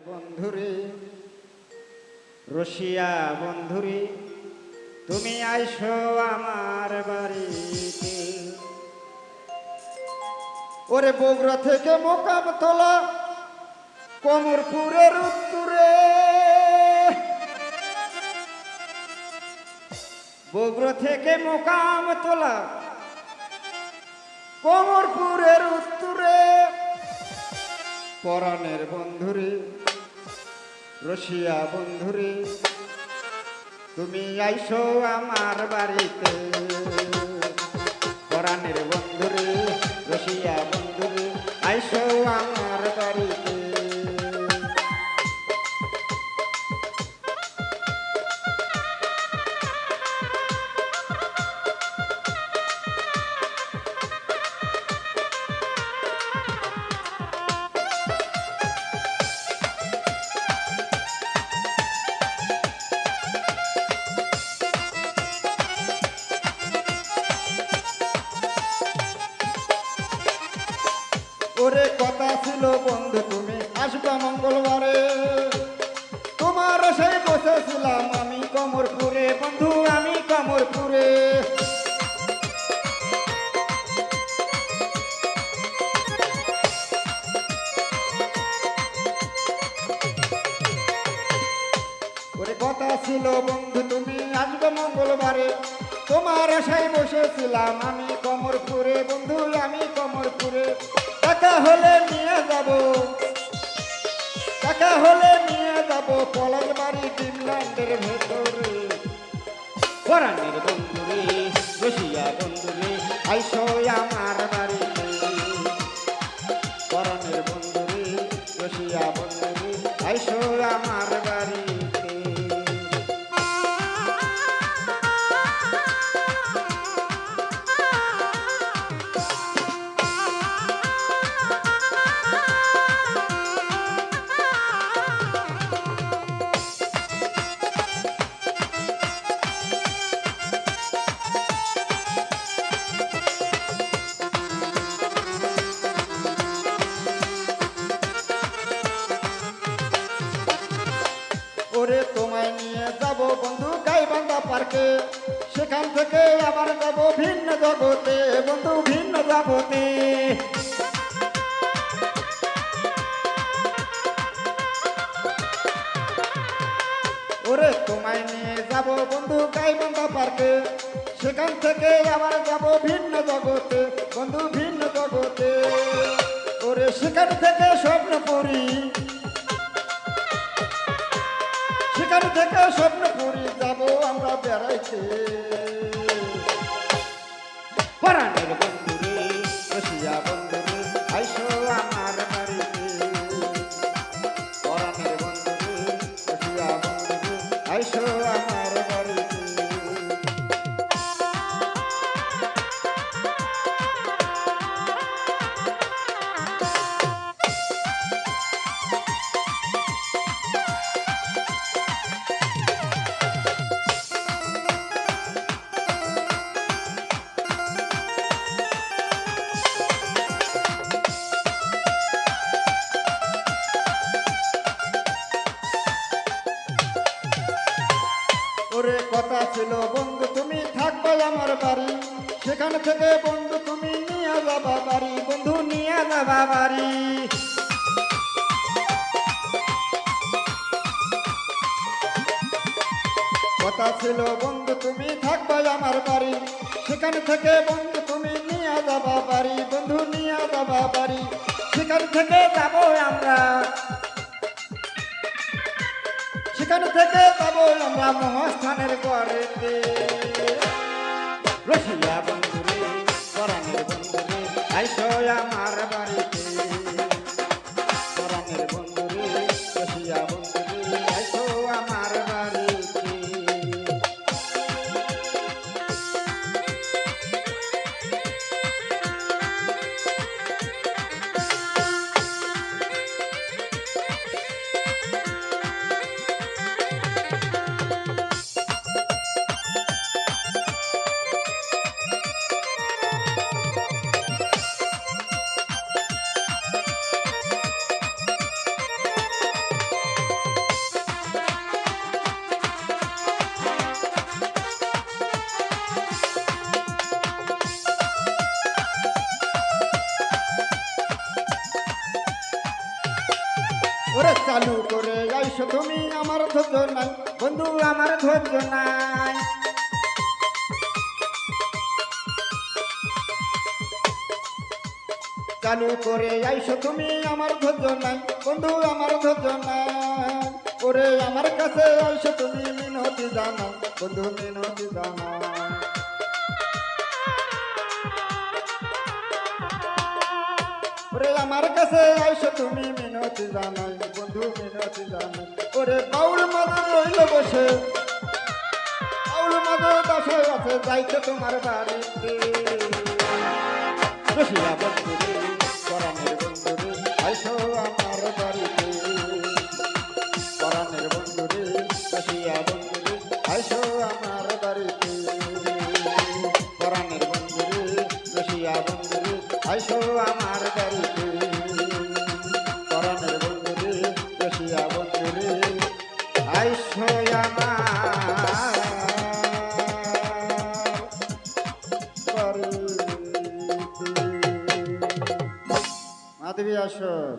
বন্ধুরে রসিয়া বন্ধুরে তুমি আইসো আমার বাড়িতে। ওরে বগুড়া থেকে মোকাম তোলা কমরপুরের উত্তরে, বগুড়া থেকে মোকাম তোলা কমরপুরের উত্তরে, পরাণের বন্ধুরে রসিয়া বন্ধুরে তুমি আইসো আমার বাড়িতে। পরাণের বন্ধুরে রসিয়া বন্ধুরে আইসো আমার বাড়িতে। ওরে কথা ছিল বন্ধু তুমি আসবা মঙ্গলবারে, তোমার সেই বসেছিলাম আমি কমরপুরে বন্ধু, আমি কমরপুরে। ওরে কথা ছিল বন্ধু তুমি আসবে মঙ্গলবারে, তোমার আশায় বসেছিলাম আমি কমরপুরে বন্ধু, আমি কমরপুরে। টাকা হলে নিয়ে যাব, টাকা হলে নিয়ে যাব পলাশ বাড়ি ডিমল্যান্ডের ভেতরে। পরাণের বন্ধুরে রসিয়া বন্ধুরে আইসো আমার বাড়িতে। পরাণের বন্ধুরে রসিয়া বন্ধুরে আইসো আমার বাড়িতে। ওরে তোমায় নিয়ে যাব বন্ধু গাইবান্ধা পার্কে, সেখান থেকে আবার যাব ভিন্ন জগতে বন্ধু, ভিন্ন জগতে। ওরে তোমায় নিয়ে যাব বন্ধু গাইবান্ধা পার্কে, সেখান থেকে আবার যাব ভিন্ন জগতে বন্ধু, ভিন্ন জগতে। ওরে সেখান থেকে স্বপ্নপুরী, সেখান থেকে স্বপ্নপুরী যাব আমরা বেড়াইতে। পরাণের বন্ধুরে রসিয়া বন্ধুরে আইসো আমার বাড়িতে। পরাণের বন্ধুরে রসিয়া বন্ধুরে আইসো আমার বাড়িতে। ওরে কথা ছিল বন্ধু তুমি থাকবে আমার বাড়ি, সেখান থেকে বন্ধু তুমি নিয়ে যাবা বাড়ি বন্ধু, নিয়ে যাবা বাড়ি। কথা ছিল বন্ধু তুমি থাকবে আমার বাড়ি, সেখান থেকে বন্ধু তুমি নিয়ে যাবা বাড়ি বন্ধু, নিয়ে যাবা বাড়ি। সেখান থেকে যাবো আমরা, সেখান থেকে যাবো আমরা মহাস্থানের ঘরেতে। রসিয়া বন্ধুরে পরাণের বন্ধুরে আইসো আমার বাড়িতে। পরাণের বন্ধুরে রসিয়া বন্ধুরে আইসো আমার বাড়িতে। ওরে চালু করে আইসো তুমি আমার ধৈর্য নাই বন্ধু আমার ধৈর্য নাই চালু করে আইসো তুমি আমার ধৈর্য নাই বন্ধু আমার ধৈর্য নাই ওরে আমার কাছে আইসো তুমি মিনতি জানা বন্ধু মিনতি জানা ওরে আমার কাছে আইসো তুমি মিনতি জানাই বন্ধু মিনতি জানাই ওরে বাউল মাদা রইল বসে বাউল মাদা দশে আছে যাইতে তোমার বাড়িতে রসিয়া বন্ধু রে পরাণের বন্ধু রে আইসো আমার বাড়িতে পরাণের বন্ধু রে রসিয়া বন্ধু রে আইসো আমার বাড়িতে পরাণের বন্ধু রে রসিয়া বন্ধু রে আইসো আমার বাড়িতে পরাণের বন্ধু রে রসিয়া বন্ধু রে আইসো আমার বাড়িতে মাধবী আসর।